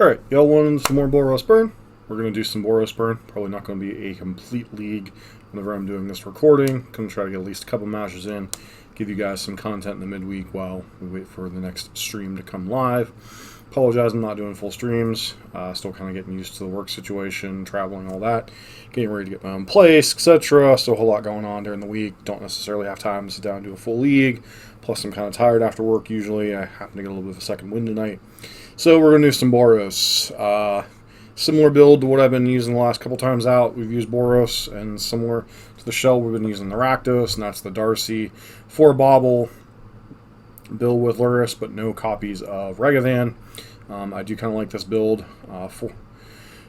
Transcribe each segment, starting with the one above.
Alright, y'all wanted some more Boros Burn? We're going to do some Boros Burn. Probably not going to be a complete league whenever I'm doing this recording. Going to try to get at least a couple matches in, give you guys some content in the midweek while we wait for the next stream to come live. Apologize, I'm not doing full streams. Still kind of getting used to the work situation, traveling, all that. Getting ready to get my own place, etc. Still a whole lot going on during the week. Don't necessarily have time to sit down and do a full league. Plus, I'm kind of tired after work usually. I happen to get a little bit of a second wind tonight. So we're going to do some Boros. Similar build to what I've been using the last couple times out. We've used Boros, and similar to the shell, we've been using the Rakdos, and that's the DRC for Bauble build with Luris, but no copies of Regavan. I do kind of like this build.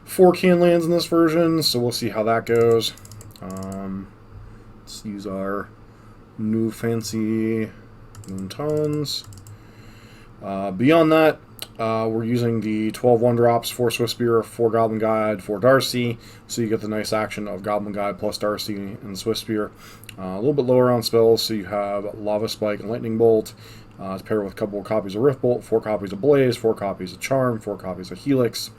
Four can lands in this version, so we'll see how that goes. Let's use our new fancy Moontons. Beyond that, we're using the 12 1-drops, 4 Swiftspear, 4 Goblin Guide, 4 Darcy, so you get the nice action of Goblin Guide plus Darcy and Swiftspear. A little bit lower on spells, so you have Lava Spike and Lightning Bolt, to pair with a couple of copies of Rift Bolt, 4 copies of Blaze, 4 copies of Charm, 4 copies of Helix.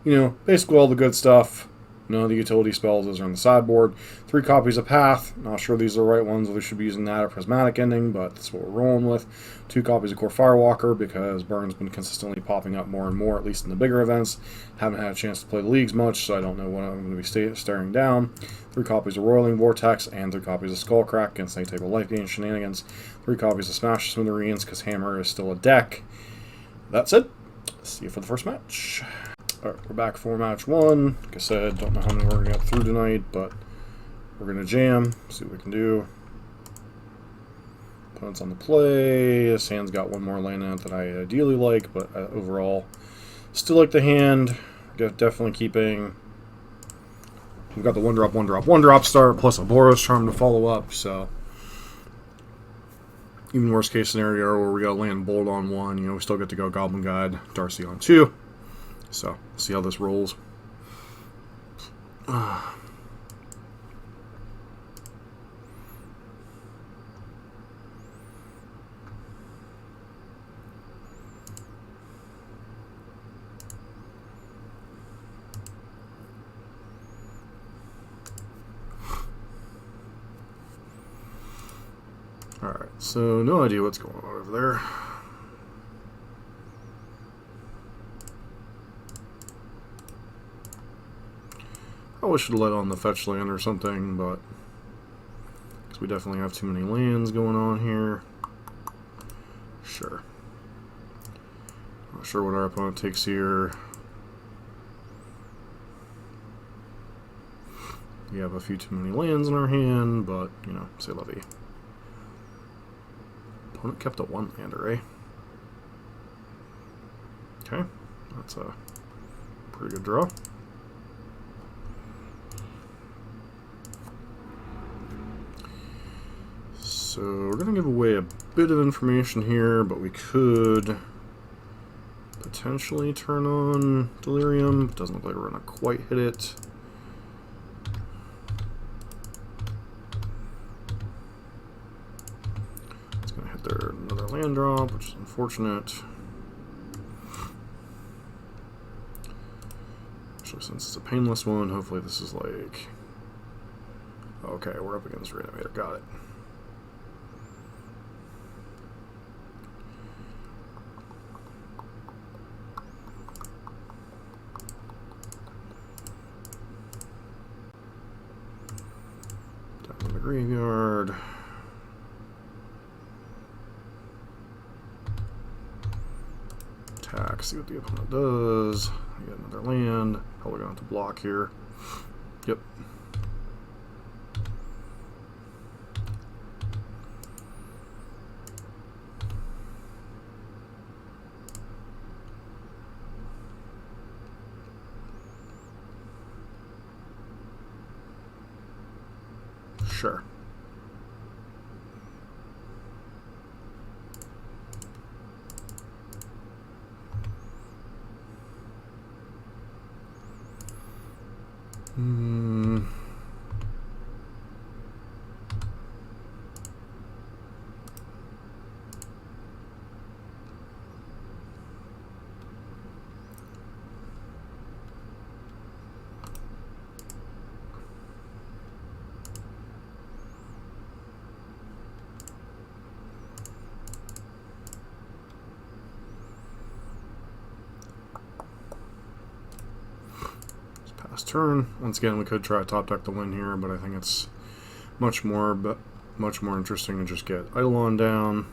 You know, basically all the good stuff. None of the utility spells, those are on the sideboard. 3 copies of Path. Not sure these are the right ones. We should be using that or Prismatic Ending, but that's what we're rolling with. 2 copies of Core Firewalker, because Burn's been consistently popping up more and more, at least in the bigger events. Haven't had a chance to play the leagues much, so I don't know what I'm going to be staring down. 3 copies of Roiling Vortex, and 3 copies of Skullcrack against any type of life gain shenanigans. 3 copies of Smash Smithereens, because Hammer is still a deck. That's it. See you for the first match. Alright, we're back for match 1. Like I said, don't know how many we're going to get through tonight, but we're going to jam, see what we can do. Opponent's on the play. This hand's got one more land in it that I ideally like, but overall, still like the hand. Definitely keeping. We've got the 1-drop, 1-drop, 1-drop start, plus a Boros Charm to follow up, so. Even worst case scenario where we got to land Bolt on 1, you know, we still get to go Goblin Guide, Darcy on 2. So, see how this rolls. Alright, so no idea what's going on over there. Probably should have let on the fetch land or something, but because we definitely have too many lands going on here. Sure. Not sure what our opponent takes here. We have a few too many lands in our hand, but, you know, c'est la vie. Opponent kept a 1-lander, eh? Okay, that's a pretty good draw. So we're going to give away a bit of information here, but we could potentially turn on Delirium. It doesn't look like we're going to quite hit it. It's going to hit their another land drop, which is unfortunate. Especially since it's a painless one, hopefully this is like... Okay, we're up against Reanimator, got it. Graveyard. Attack, see what the opponent does. We get another land. Probably gonna have to block here. Yep. Sure. turn. Once again, we could try to top deck the win here, but I think it's much more interesting to just get Eidolon down.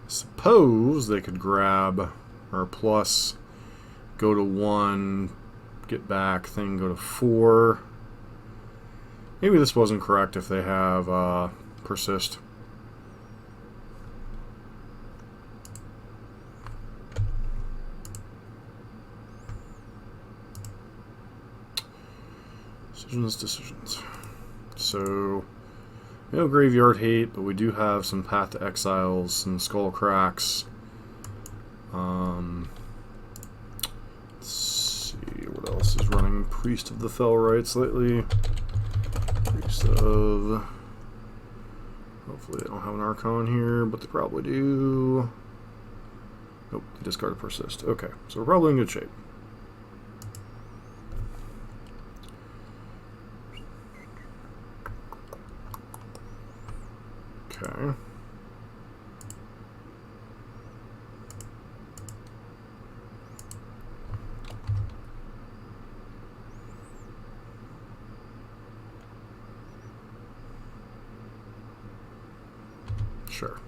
Suppose they could grab our plus, go to 1, get back, thing go to 4. Maybe this wasn't correct if they have persist. Decisions. So, no graveyard hate, but we do have some Path to Exiles, some Skull Cracks. Let's see, what else is running? Priest of the Fell Rites lately. Priest of... Hopefully they don't have an Archon here, but they probably do. Nope, they discarded Persist. Okay, so we're probably in good shape. Okay. Sure.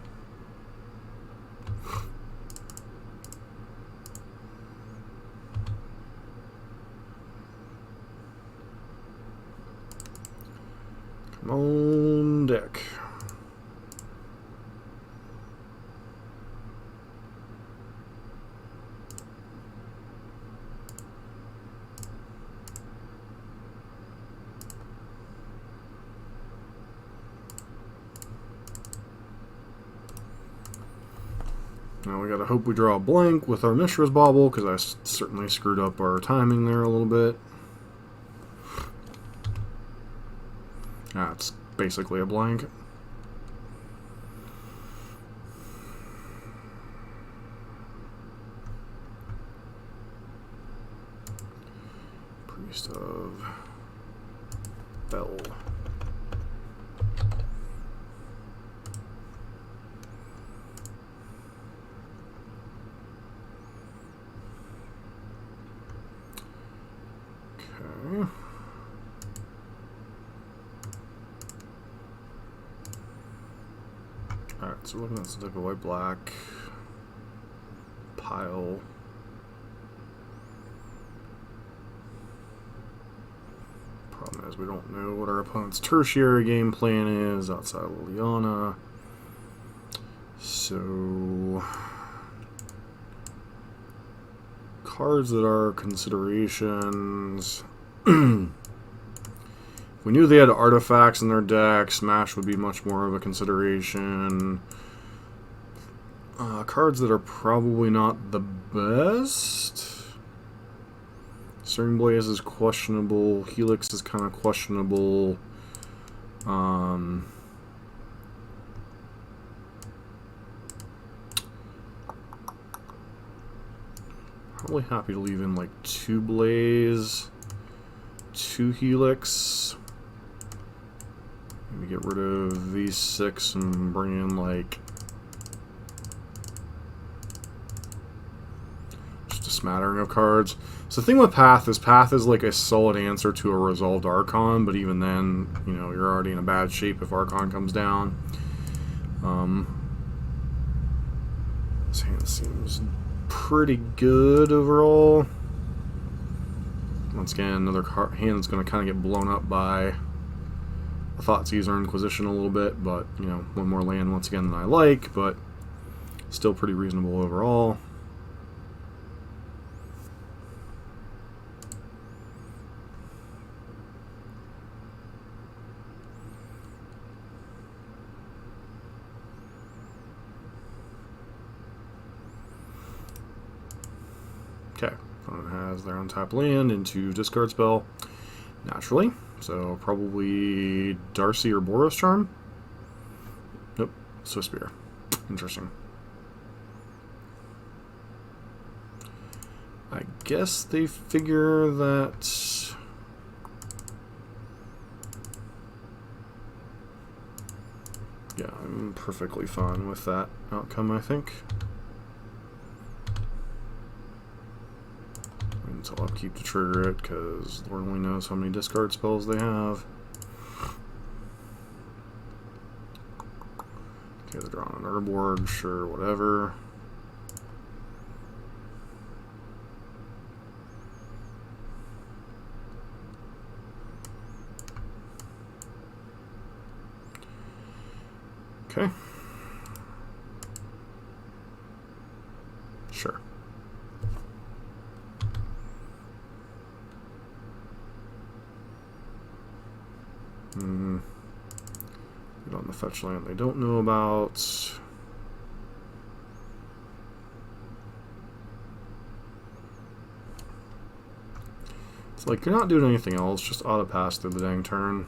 Come on, deck. Now we gotta hope we draw a blank with our Mishra's Bauble, because I certainly screwed up our timing there a little bit. It's basically a blank. Priest of Bell. Okay. Alright, so we're looking at some type of white-black pile. Problem is we don't know what our opponent's tertiary game plan is outside of Liliana. So cards that are considerations. If we knew they had artifacts in their deck, Smash would be much more of a consideration. Cards that are probably not the best. Searing Blaze is questionable. Helix is kind of questionable. Probably happy to leave in like 2 Blaze, 2 Helix. Maybe get rid of these 6 and bring in like just a smattering of cards. So the thing with Path is like a solid answer to a resolved Archon, but even then, you know, you're already in a bad shape if Archon comes down. This hand seems pretty good overall. Once again, another hand that's going to kind of get blown up by a Thoughtseize or Inquisition a little bit, but, you know, one more land once again than I like, but still pretty reasonable overall. Okay, opponent has their untapped land into discard spell, naturally. So probably DRC or Boros Charm. Nope, Swiss Spear. Interesting. I guess they figure that yeah, I'm perfectly fine with that outcome, I think. So I'll upkeep to trigger it, because Lord only knows how many discard spells they have. Okay, they're drawing an Urborg, sure, whatever. Okay. Sure. Get on the fetch land they don't know about. It's like you're not doing anything else, just auto pass through the dang turn.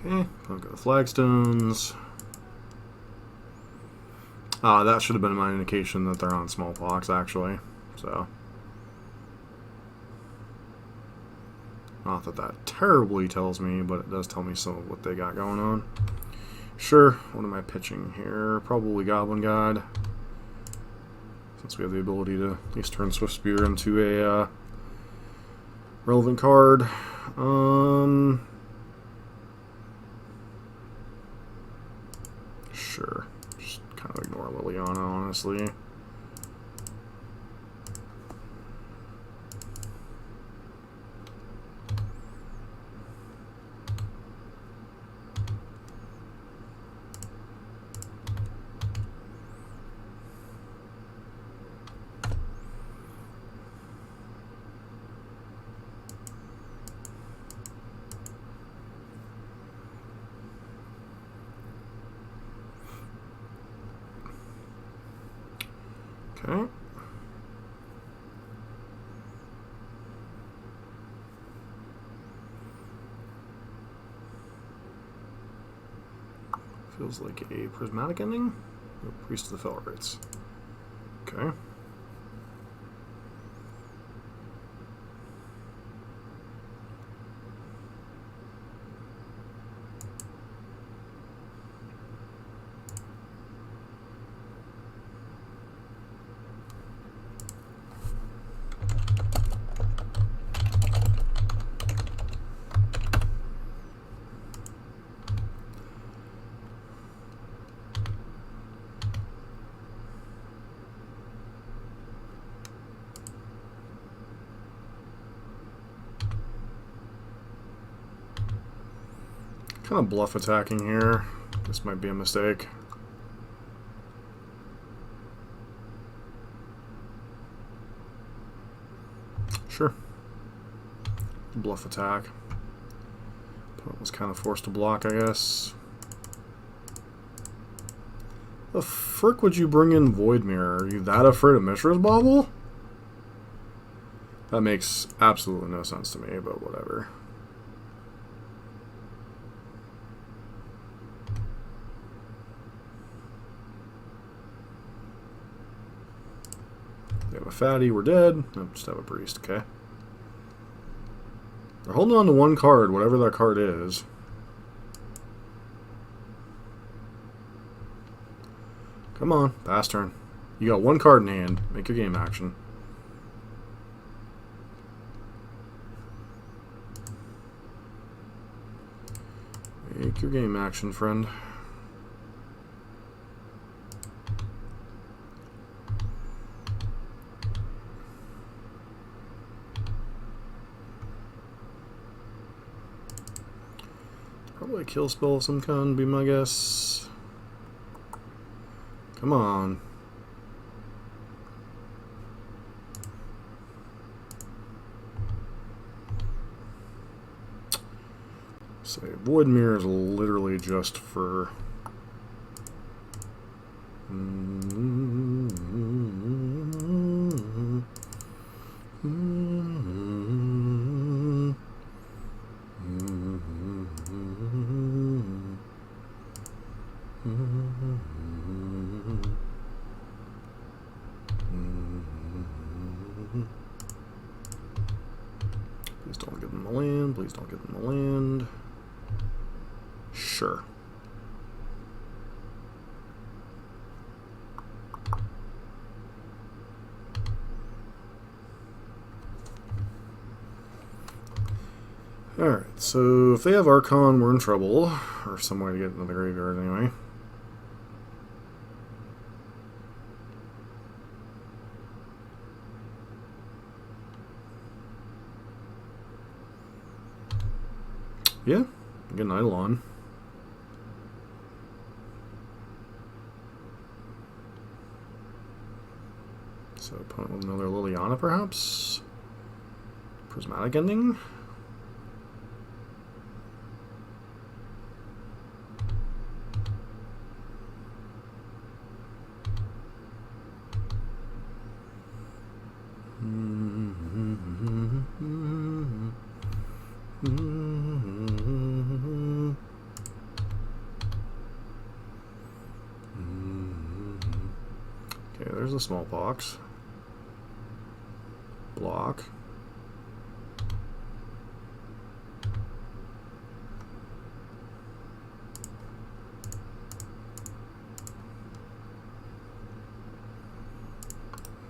Okay, I'll go to flagstones. That should have been my indication that they're on smallpox, actually. So, not that that terribly tells me, but it does tell me some of what they got going on. Sure, what am I pitching here? Probably Goblin God, since we have the ability to at least turn Swift Spear into a relevant card. Sure. Just kind of ignore Liliana, honestly. Okay. Feels like a prismatic ending. Oh, Priest of the Fell Rites. Okay. Kind of bluff attacking here. This might be a mistake. Sure. Bluff attack. Opponent was kind of forced to block, I guess. The frick would you bring in Void Mirror? Are you that afraid of Mishra's Bauble? That makes absolutely no sense to me, but whatever. We have a fatty, we're dead. Nope, just have a priest, okay. They're holding on to one card, whatever that card is. Come on, pass turn. You got one card in hand. Make your game action. Make your game action, friend. Probably a kill spell of some kind, be my guess. Come on. So Void Mirror is literally just for Sure. Alright, so if they have Archon, we're in trouble. Or some way to get into the graveyard anyway. Yeah, get an Eidolon. So opponent with another Liliana, perhaps? Prismatic Ending? Okay, there's the smallpox. Block.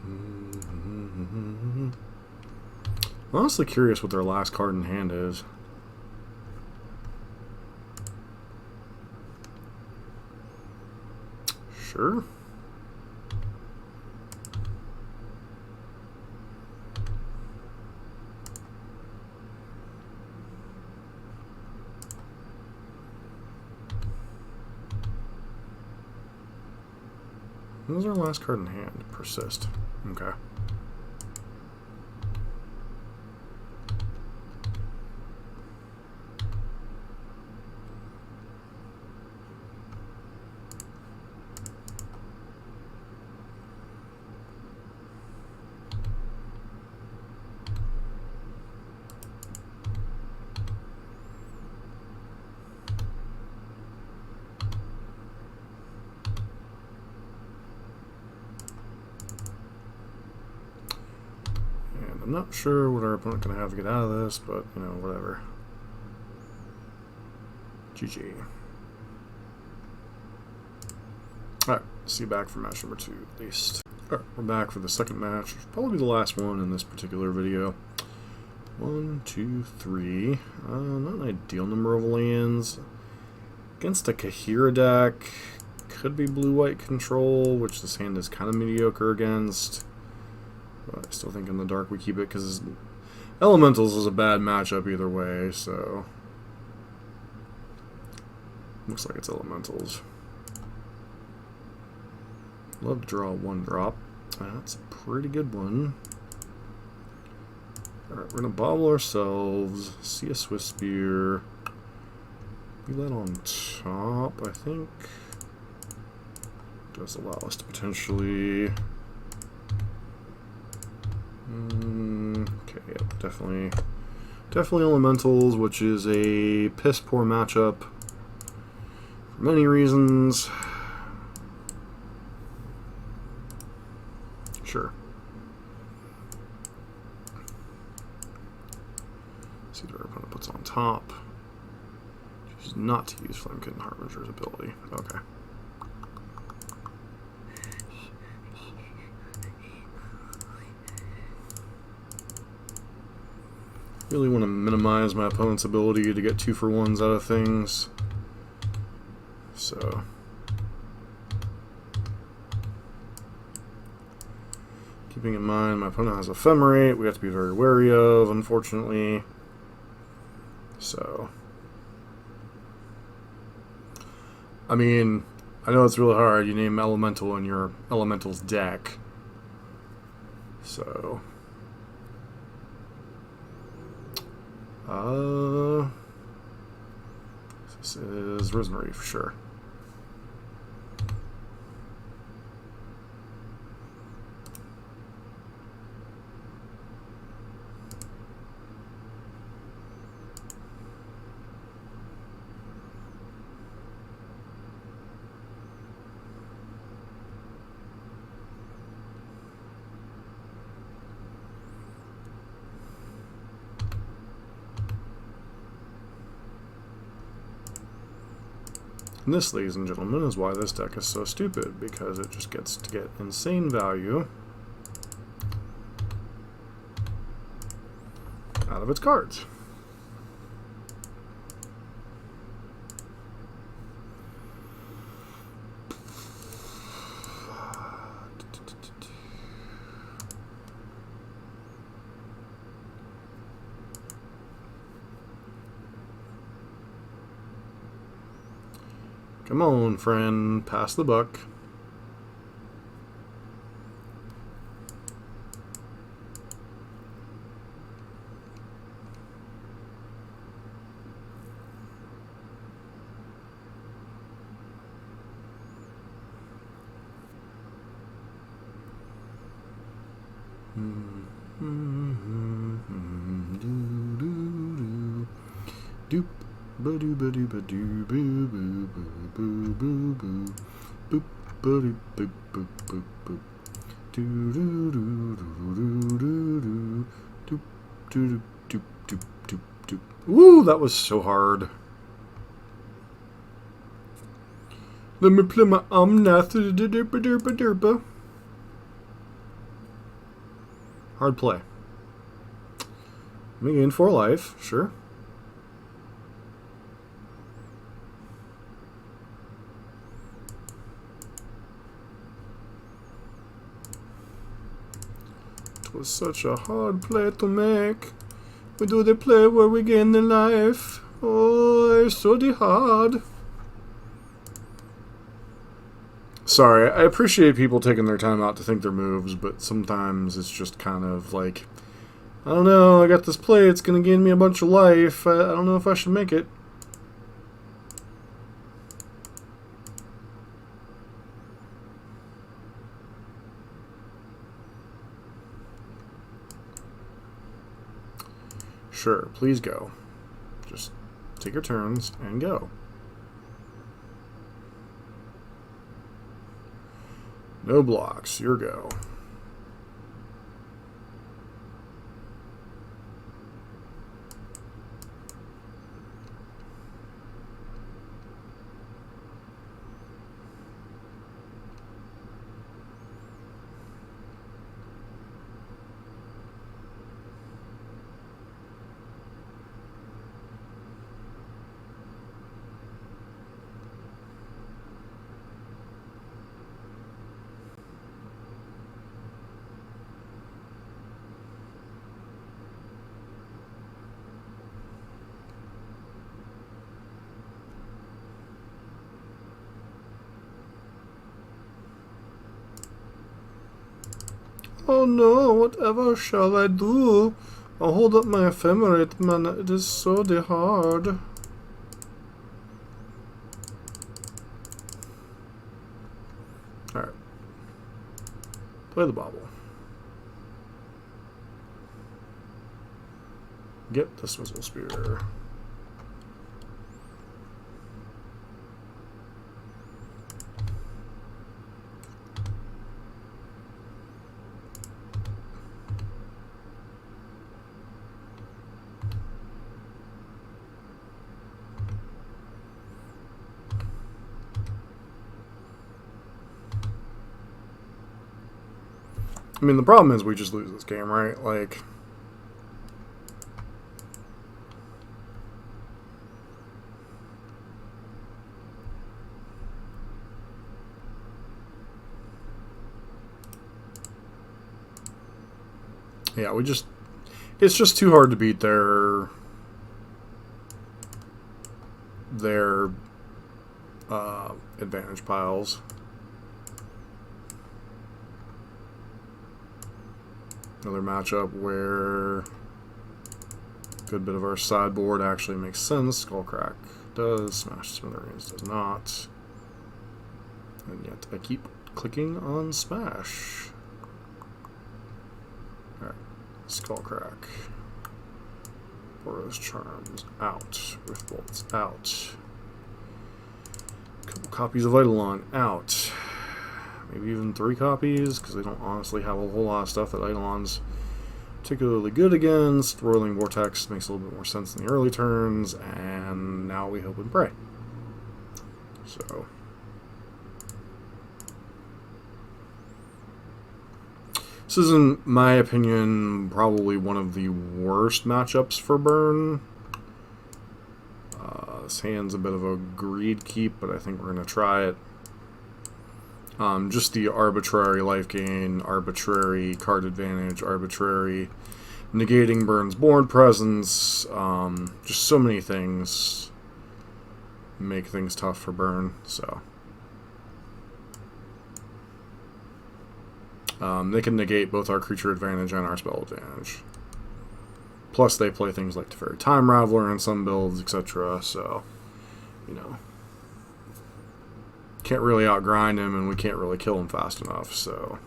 I'm honestly curious what their last card in hand is. Sure. What was our last card in hand? Persist. Okay. I'm not sure what our opponent can have to get out of this, but, you know, whatever. GG. Alright, see you back for match number 2, at least. Alright, we're back for the second match, which will probably be the last one in this particular video. 1, 2, 3. Not an ideal number of lands. Against a Kahira deck. Could be blue-white control, which this hand is kind of mediocre against. But I still think in the dark we keep it because Elementals is a bad matchup either way, so looks like it's Elementals. Love to draw a 1-drop. That's a pretty good one. Alright, we're gonna bauble ourselves, see a Swift Spear. Be that on top, I think. Does allow us to potentially. Okay, yep, definitely Elementals, which is a piss poor matchup for many reasons. Sure. See what our opponent puts on top. Choose not to use Flamekitten Harbinger's ability. Okay. Really want to minimize my opponent's ability to get 2-for-1s out of things. So keeping in mind my opponent has Ephemerate, we have to be very wary of, unfortunately. So I mean, I know it's really hard. You name Elemental in your Elemental's deck. So this is Risen Reef, sure. And this, ladies and gentlemen, is why this deck is so stupid, because it just gets to get insane value out of its cards. Come on, friend, pass the buck. Doop. Ba-doo ba-doo ba-doo boo boo boo boo boo boo boop ba-doo boop boop boop boop doo doo doo doo doo doo doop doo doop doop doop doop. Woo, that was so hard. Let me play my omnath. Hard play. Me gain 4 life, sure. It was such a hard play to make. We do the play where we gain the life. Oh, it's so hard. Sorry, I appreciate people taking their time out to think their moves, but sometimes it's just kind of like, I don't know, I got this play, it's going to gain me a bunch of life. I don't know if I should make it. Sure, please go. Just take your turns and go. No blocks, your go. Oh no, whatever shall I do? I'll hold up my ephemerate, man, it is so hard. Alright. Play the Bauble. Get the Swizzle Spear. I mean, the problem is we just lose this game, right? Like, yeah, it's just too hard to beat their advantage piles. Another matchup where a good bit of our sideboard actually makes sense. Skullcrack does, Smash Smithereens does not. And yet I keep clicking on Smash. Alright, Skullcrack. Boros Charms out. Rift Bolts out. A couple copies of Eidolon out. Maybe even 3 copies, because they don't honestly have a whole lot of stuff that Eidolon's particularly good against. Roiling Vortex makes a little bit more sense in the early turns, and now we hope and pray. So this is, in my opinion, probably one of the worst matchups for Burn. This hand's a bit of a greed keep, but I think we're going to try it. Just the arbitrary life gain, arbitrary card advantage, arbitrary negating Burn's board presence, just so many things make things tough for Burn. So they can negate both our creature advantage and our spell advantage. Plus they play things like Teferi Time Raveler in some builds, etc. So, you know, can't really outgrind him, and we can't really kill him fast enough, so.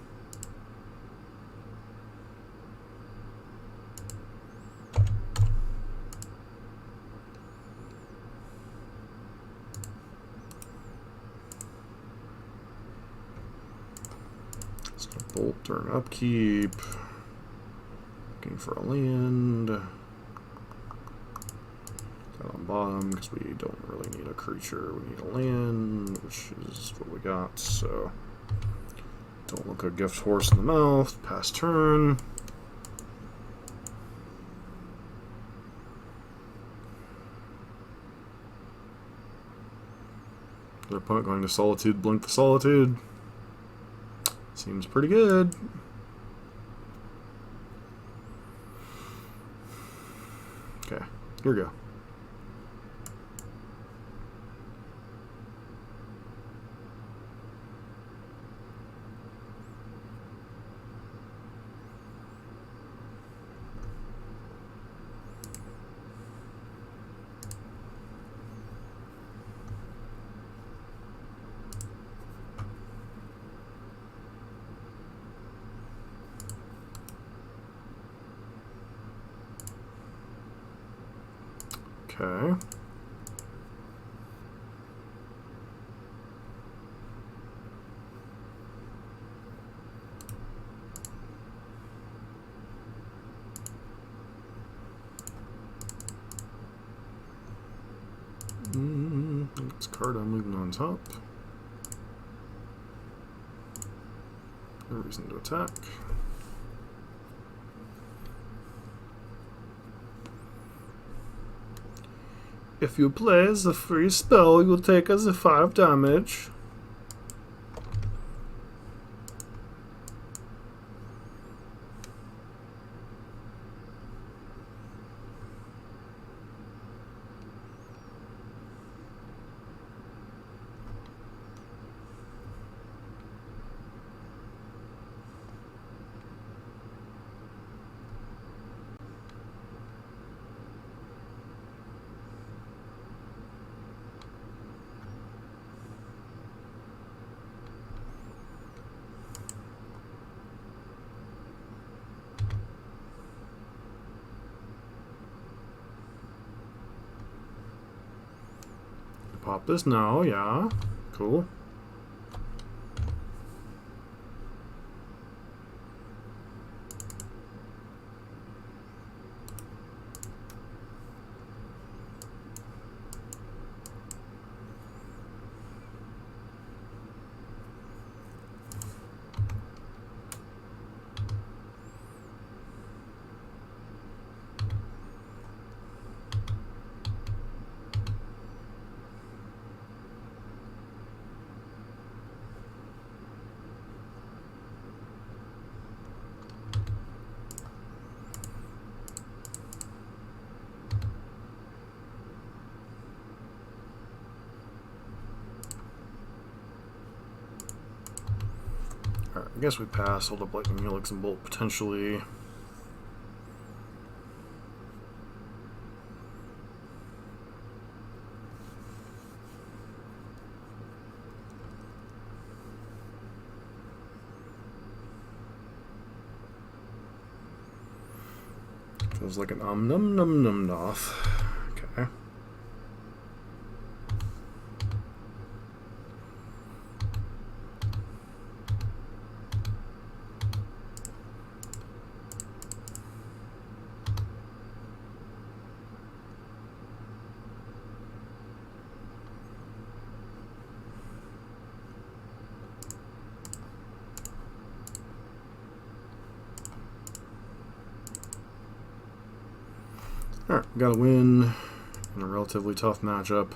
Let's go Bolt during upkeep. Looking for a land. That on bottom, because we don't really need a creature. We need a land, which is what we got, so. Don't look a gift horse in the mouth. Pass turn. Their opponent going to Solitude, blink the Solitude. Seems pretty good. Okay, here we go. Okay. This card I'm leaving on top. No reason to attack. If you play as a free spell, you'll take as a 5 damage. Pop this now, yeah. Cool. Alright, I guess we pass. Hold up Lightning Helix and Bolt potentially. Feels like an num num num noth. Okay. got to win in a relatively tough matchup.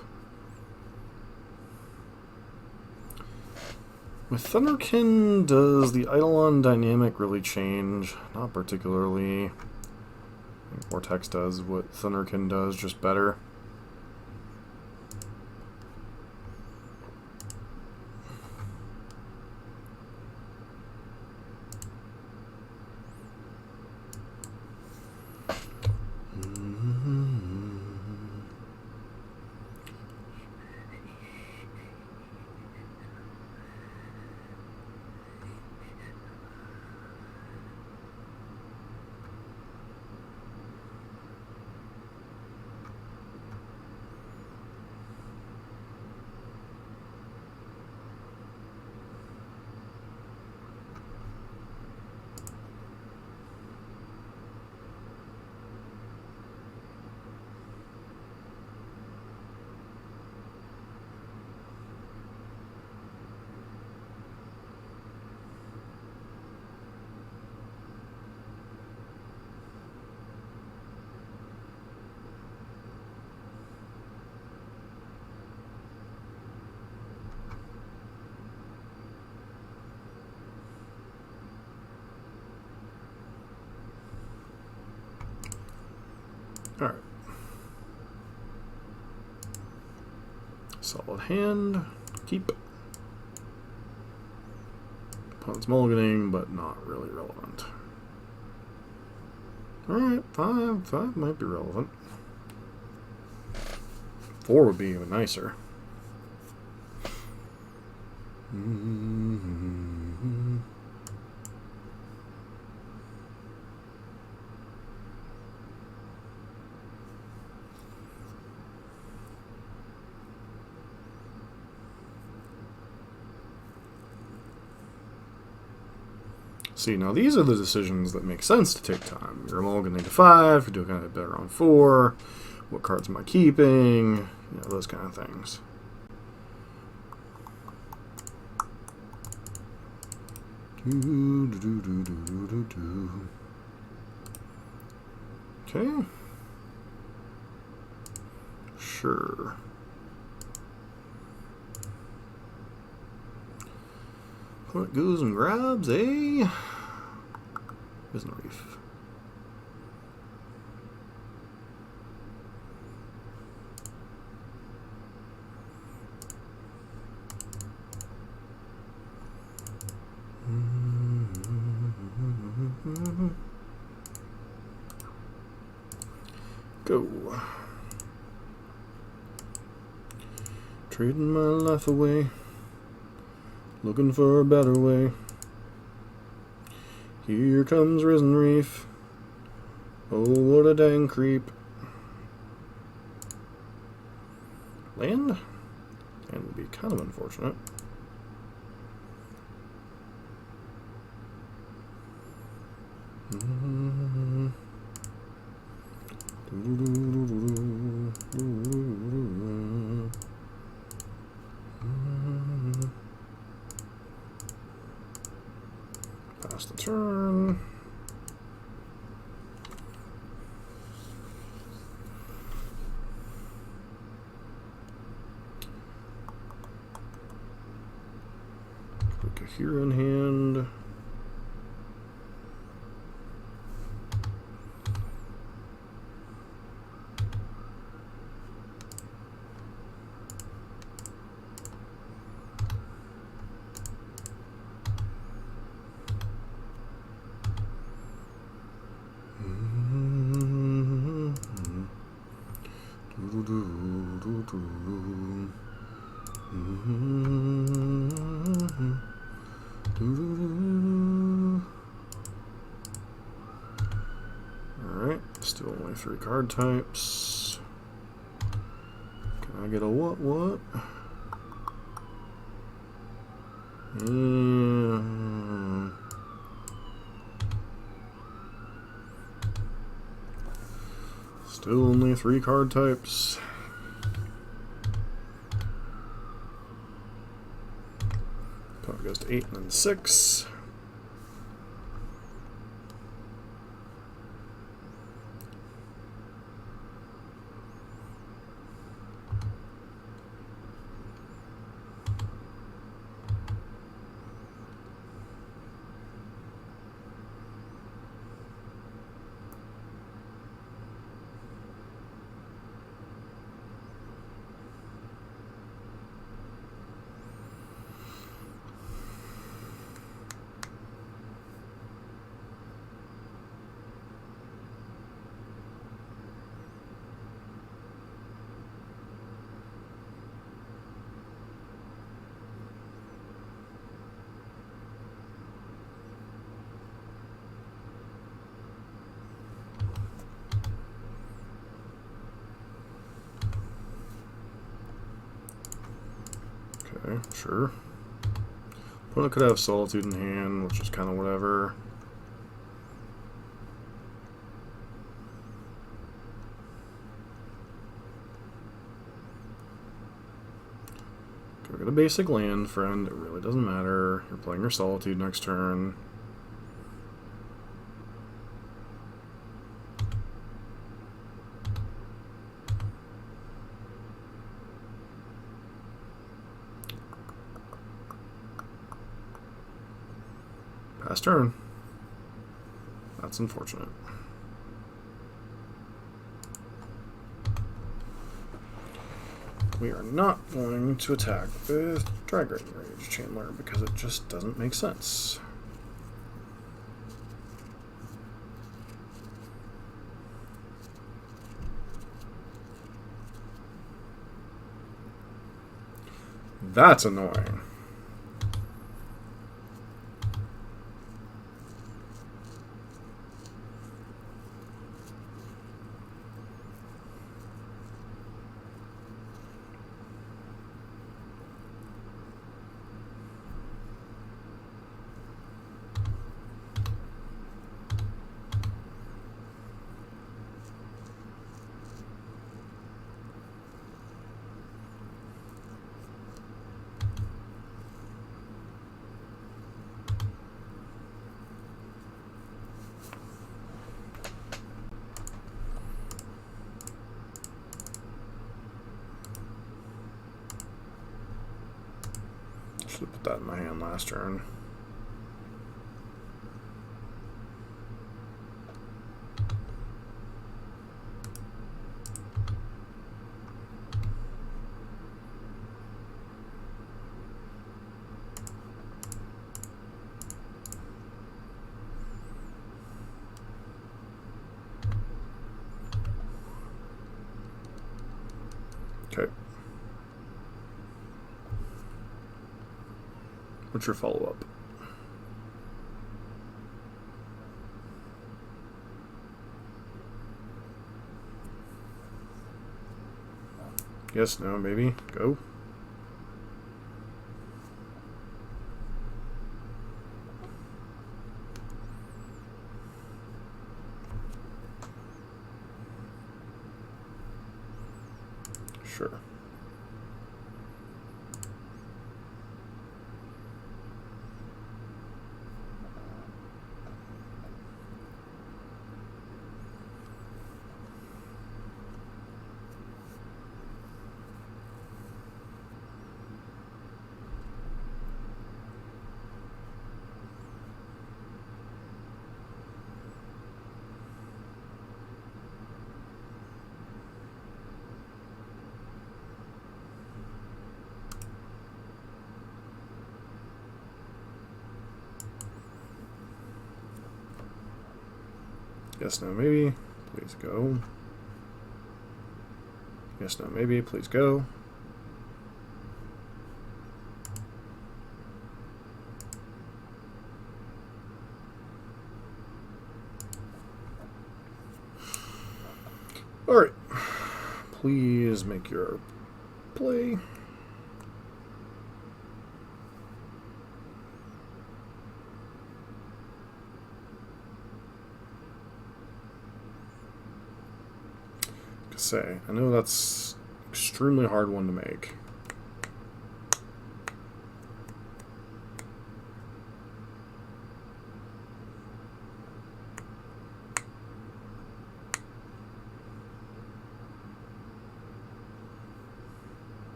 With Thunderkin, does the Eidolon dynamic really change? Not particularly. I think Vortex does what Thunderkin does, just better. Alright. Solid hand. Keep. Opponent's mulliganing, but not really relevant. Alright, 5. 5 might be relevant. 4 would be even nicer. See, now these are the decisions that make sense to take time. You're mulliganing to 5, you're doing kind of better on 4. What cards am I keeping? You know, those kind of things. Okay. Sure. Opponent goes and grabs a Risen Reef. Go. Trading my life away. Looking for a better way. Here comes Risen Reef. Oh, what a dang creep. Land? Land would be kind of unfortunate. Pass the turn. Put a hero in hand. Alright, still only 3 card types. Can I get a what? Yeah. Still only 3 card types. Opponent goes to 8 and then 6. Okay, sure. Opponent could have Solitude in hand, which is kind of whatever. Go get a basic land, friend. It really doesn't matter. You're playing your Solitude next turn. Pass turn. That's unfortunate. We are not going to attack with Dragon Rage Chandler because it just doesn't make sense. That's annoying. Should have put that in my hand last turn. Okay. What's your follow-up? Yes, no, maybe. Go. Sure. Yes, no, maybe. Please go. Yes, no, maybe. Please go. Alright. Please make your play. Say, I know that's extremely hard one to make.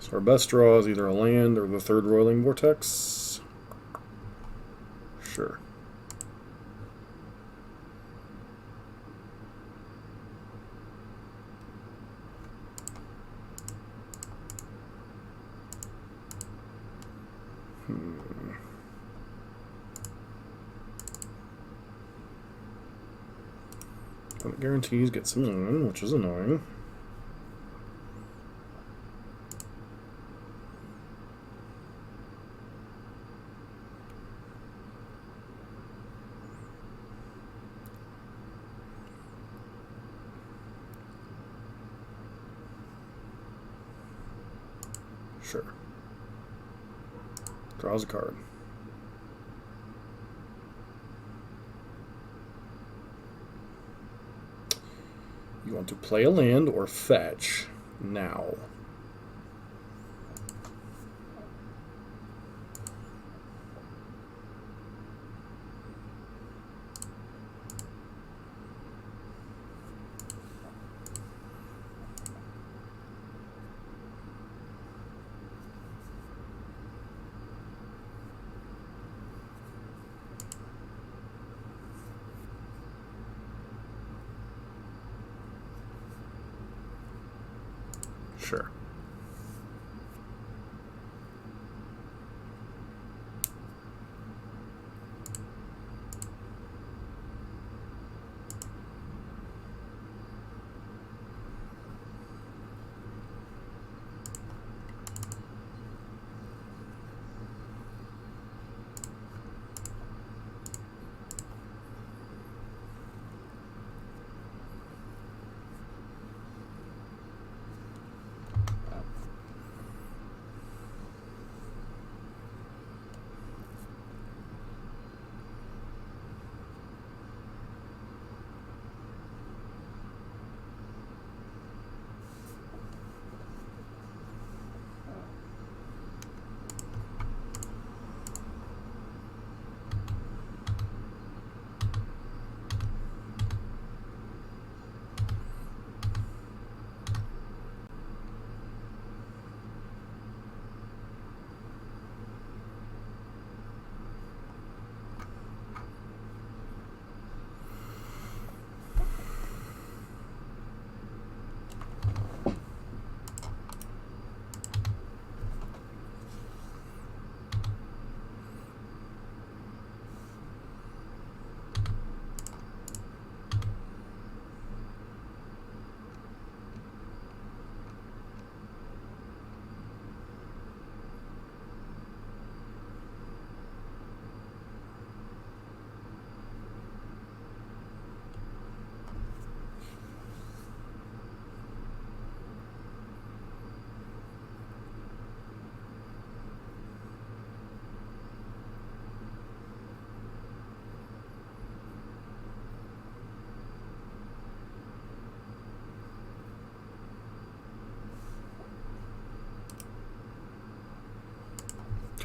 So our best draw is either a land or the third Roiling Vortex. Sure. But it guarantees get some land, which is annoying. Sure. Draws a card. You want to play a land or fetch now. Sure.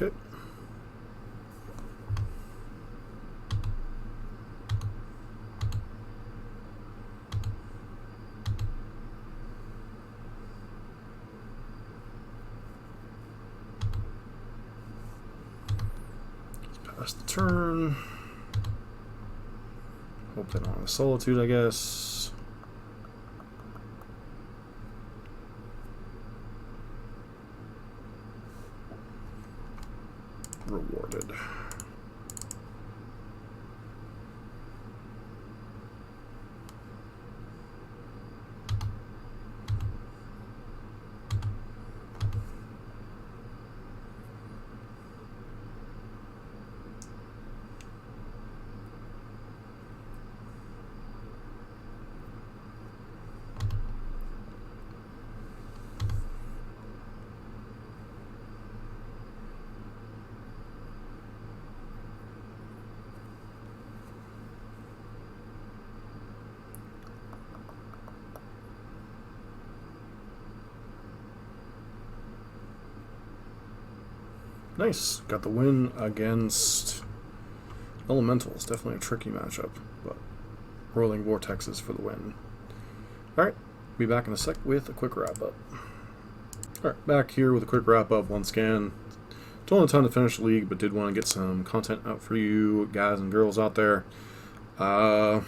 Okay. Let's pass the turn. Hope they don't have a Solitude, I guess. Rewarded. Nice. Got the win against Elementals. Definitely a tricky matchup, but Rolling Vortexes for the win. Alright, be back in a sec with a quick wrap-up. Alright, back here with a quick wrap-up once again. Don't have time to finish the league, but did want to get some content out for you guys and girls out there. Pour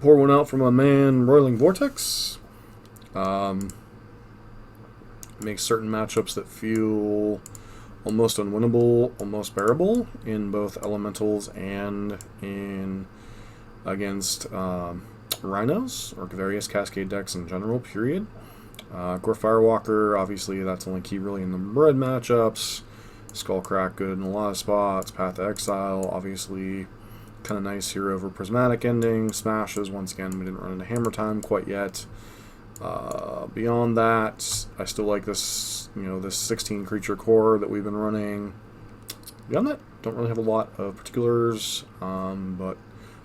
one out for my man, Roiling Vortex. Make certain matchups that feel almost unwinnable, almost bearable in both Elementals and in against Rhinos or various Cascade decks in general, period. Gore Firewalker, obviously that's only key really in the red matchups. Skullcrack good in a lot of spots. Path to Exile, obviously kind of nice here over Prismatic Ending. Smashes, once again, we didn't run into Hammer Time quite yet. Beyond that, I still like this, this 16 creature core that we've been running. Beyond that, don't really have a lot of particulars, but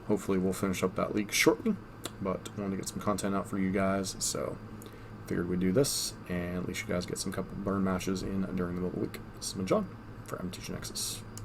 hopefully we'll finish up that league shortly. But I wanted to get some content out for you guys, so figured we'd do this, and at least you guys get some couple burn matches in during the middle of the week. This has been John for MTG Nexus.